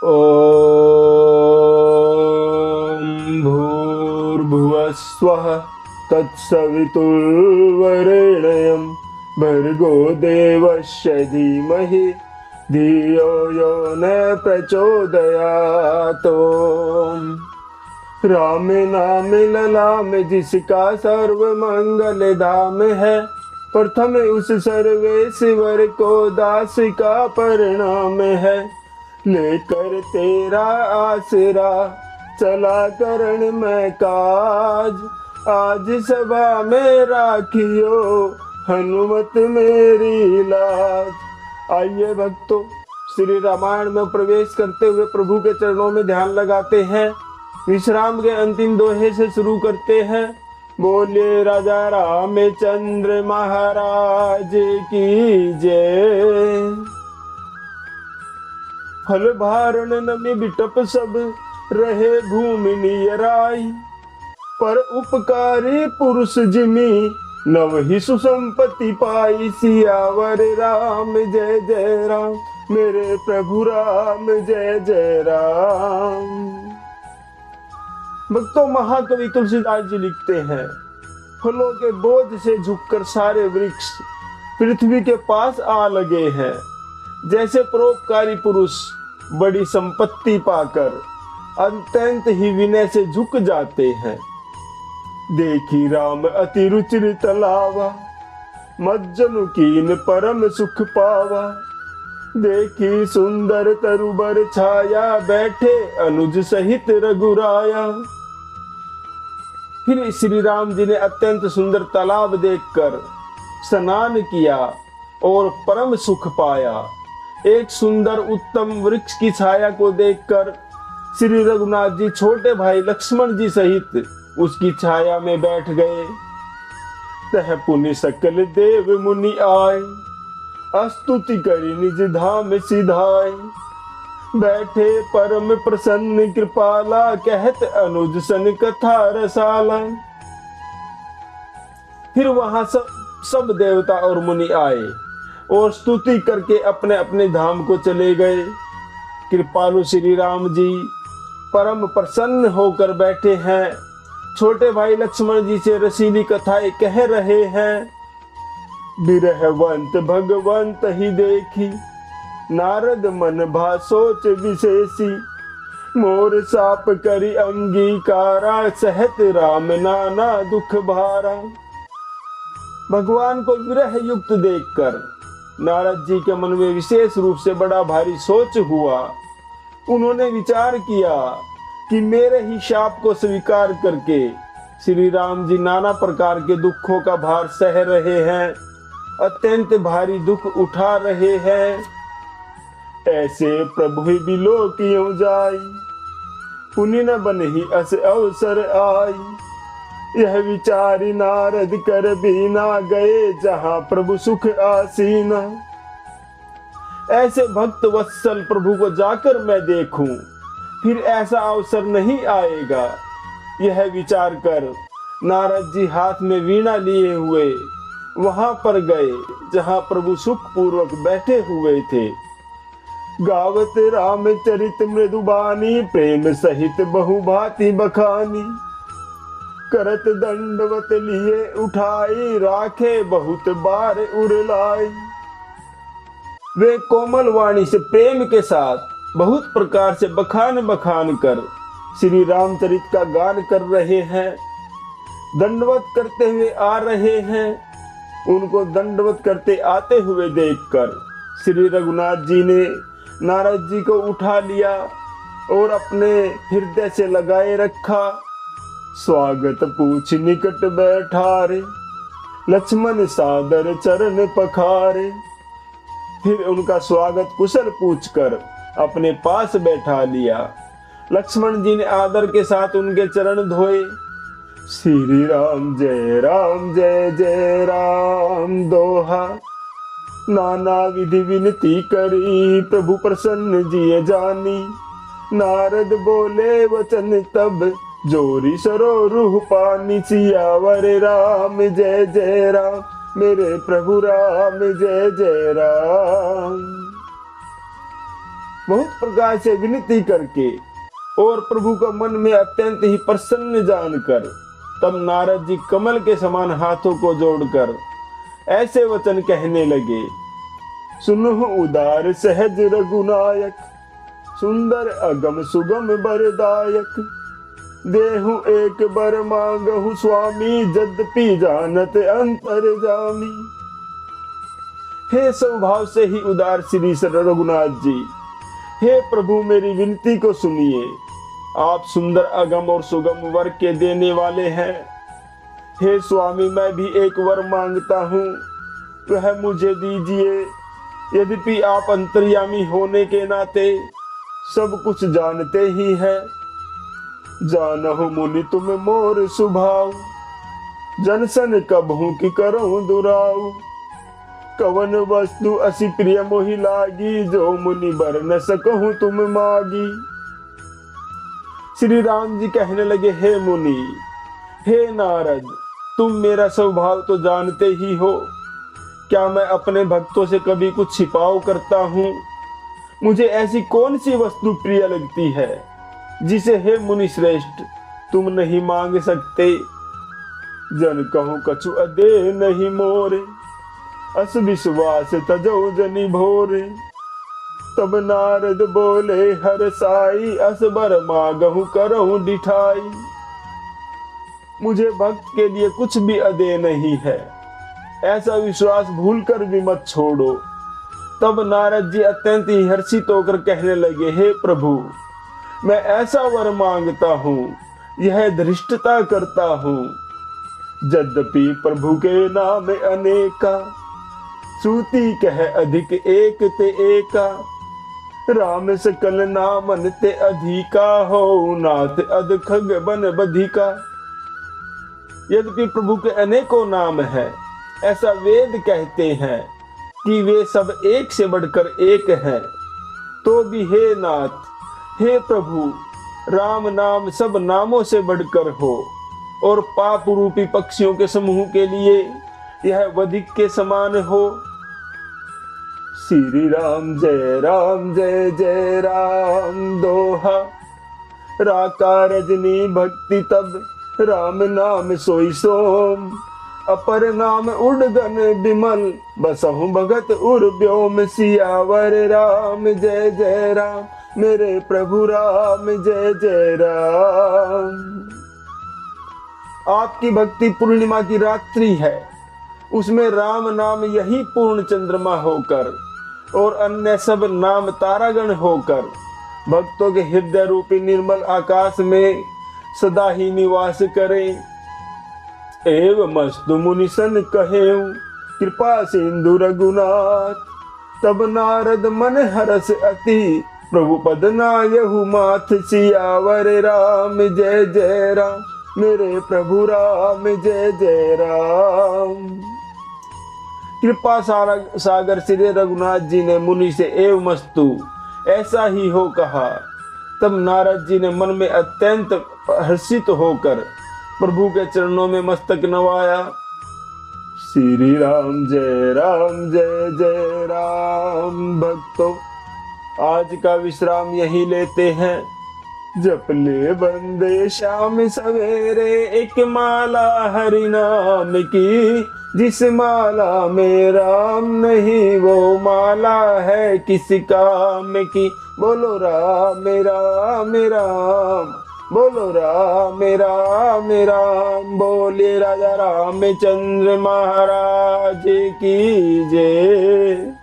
ओम भूर्भुवः स्वः तत्सवितुर्वरेण्यं भर्गो देवस्य धीमहि धियो यो न प्रचोदयात्। राम नाम ललाम जिसका सर्व मंगल धाम है, प्रथम उस सर्वेश्वर को दास का परिणाम है। लेकर तेरा आसरा चला करण में काज, आज सभा में राखियो हनुमत मेरी लाज। आइए भक्तों, श्री रामायण में प्रवेश करते हुए प्रभु के चरणों में ध्यान लगाते हैं। विश्राम के अंतिम दोहे से शुरू करते हैं। बोले राजा रामचंद्र महाराज की जय। फल भारण नमि बिटप सब रहे भूमि नियराई, पर उपकारी पुरुष जिमि नव ही सुसंपत्ति पाई। सियावर राम जय जय राम, मेरे प्रभु राम जय जय राम। भक्तों, महाकवि तुलसीदास जी लिखते हैं, फलों के बोझ से झुककर सारे वृक्ष पृथ्वी के पास आ लगे हैं। जैसे परोपकारी पुरुष बड़ी संपत्ति पाकर अत्यंत ही विनय से झुक जाते हैं। देखी राम अति रुचिर तलावा, मज्जनु कीन परम सुख पावा। देखी सुंदर तरुबर छाया, बैठे अनुज सहित रघुराया। फिर श्री राम जी ने अत्यंत सुंदर तालाब देखकर स्नान किया और परम सुख पाया। एक सुंदर उत्तम वृक्ष की छाया को देखकर श्री रघुनाथ जी छोटे भाई लक्ष्मण जी सहित उसकी छाया में बैठ गए। तह पुनि सकल देव मुनि आए, स्तुति करी निज धाम सिधाए। बैठे परम प्रसन्न कृपाला, कहत अनुज सन कथा रसाला। फिर वहां सब देवता और मुनि आए और स्तुति करके अपने अपने धाम को चले गए। कृपालु श्री राम जी परम प्रसन्न होकर बैठे हैं। छोटे भाई लक्ष्मण जी से रसीली कथाएं कह रहे हैं। बिरहवंत भगवंत ही देखी, नारद मन भा सोच विशेषी। मोर साप करी अंगीकारा, सहत राम नाना दुख भारा। भगवान को विरह युक्त देखकर नारद जी के मन में विशेष रूप से बड़ा भारी सोच हुआ। उन्होंने विचार किया कि मेरे ही शाप को स्वीकार करके श्री राम जी नाना प्रकार के दुखों का भार सह रहे हैं, अत्यंत भारी दुख उठा रहे हैं। ऐसे प्रभु बिलो क्यों जाई, पुनि न बनहि अस अवसर आई। यह विचारी नारद कर बीना, गए जहां प्रभु सुख आसीना। ऐसे भक्त वत्सल प्रभु को जाकर मैं देखूं, फिर ऐसा अवसर नहीं आएगा। यह विचार कर नारद जी हाथ में वीणा लिए हुए वहां पर गए जहां प्रभु सुख पूर्वक बैठे हुए थे। गावत रामचरित मृदुबानी, प्रेम सहित बहुभांति बखानी। करत दंडवत लिए उठाई, राखे बहुत बार उड़लाई। वे कोमल वाणी से प्रेम के साथ बहुत प्रकार से बखान कर श्री रामचरित का गान कर रहे हैं। दंडवत करते हुए आ रहे हैं। उनको दंडवत करते आते हुए देखकर श्री रघुनाथ जी ने नारद जी को उठा लिया और अपने हृदय से लगाए रखा। स्वागत पूछ निकट बैठारे, लक्ष्मण सादर चरण पखारे। फिर उनका स्वागत कुशल पूछकर अपने पास बैठा लिया। लक्ष्मण जी ने आदर के साथ उनके चरण धोए। श्री राम जय जय राम दोहा। नाना विधि विनती करी, प्रभु प्रसन्न जिये जानी। नारद बोले वचन तब, जोरी सरो रूह पानी। सियावर राम जय जय राम, मेरे प्रभु राम जय जय राम। बहुत प्रकार से विनती करके और प्रभु को मन में अत्यंत ही प्रसन्न जानकर तब नारद जी कमल के समान हाथों को जोड़कर ऐसे वचन कहने लगे। सुनो उदार सहज रघुनायक, सुंदर अगम सुगम बरदायक, देहु एक बर मांगहु स्वामी, यद्यपि जानत अंतर जामी। हे स्वभाव से ही उदार श्री रघुनाथ जी, हे प्रभु मेरी विनती को सुनिए। आप सुंदर अगम और सुगम वर के देने वाले हैं। हे स्वामी मैं भी एक वर मांगता हूँ, वह मुझे दीजिए। यद्यपि आप अंतर्यामी होने के नाते सब कुछ जानते ही हैं। जानहु मुनि तुम मोर सुभाव, जनसन कबहू की करहु दुराऊ। कवन वस्तु असी प्रिय मोहि लागी, जो मुनि बर न सकहु तुम मागी। श्री राम जी कहने लगे, हे मुनि, हे नारद, तुम मेरा स्वभाव तो जानते ही हो। क्या मैं अपने भक्तों से कभी कुछ छिपाव करता हूँ? मुझे ऐसी कौन सी वस्तु प्रिय लगती है जिसे हे मुनि श्रेष्ठ तुम नहीं मांग सकते। जन कहूँ कछु अदे नहीं मोरे, अस विश्वास तजो जनि भोरे। तब नारद बोले हर साई, अस बर मांगहु करहु डिठाई। मुझे भक्त के लिए कुछ भी अदे नहीं है, ऐसा विश्वास भूलकर भी मत छोड़ो। तब नारद जी अत्यंत ही हर्षित होकर कहने लगे, हे प्रभु मैं ऐसा वर मांगता हूँ, यह धृष्टता करता हूँ। यद्यपि प्रभु के नाम अनेका, श्रुति कह अधिक एक ते एका। राम सकल नामन ते अधिका, हो नाथ अध खग बन बधिका। यद्यपि प्रभु के अनेकों नाम है, ऐसा वेद कहते हैं कि वे सब एक से बढ़कर एक हैं, तो भी हे नाथ, हे प्रभु, राम नाम सब नामों से बढ़कर हो और पाप रूपी पक्षियों के समूह के लिए यह वधिक के समान हो। श्री राम जय जय राम दोहा। राका रजनी भक्ति तब, राम नाम सोई सोम। अपर नाम उड़गन बिमल, बसहु भगत उर व्योम। सियावर राम जय राम, मेरे प्रभु राम जय राम। आपकी भक्ति पूर्णिमा की रात्रि है, उसमें राम नाम यही पूर्ण चंद्रमा होकर और अन्य सब नाम तारागण होकर भक्तों के हृदय रूपी निर्मल आकाश में सदा ही निवास करें। एव मस्तु मुनि सन कहेऊ, कृपा सिंधु रघुनाथ। तब नारद मन हरस अति, प्रभु पद नायहु माथ। सियावर राम जय राम, मेरे प्रभु राम जय राम। कृपा सागर श्री रघुनाथ जी ने मुनि से एव मस्तु ऐसा ही हो कहा। तब नारद जी ने मन में अत्यंत हर्षित होकर प्रभु के चरणों में मस्तक नवाया। श्री राम जय राम। भक्तों आज का विश्राम यही लेते हैं। जप ले बंदे शाम सवेरे, एक माला हरि नाम की। जिस माला में राम नहीं, वो माला है किस काम की। बोलो राम राम राम, बोलो राम राम राम। बोले राजा रामचंद्र महाराज की जय।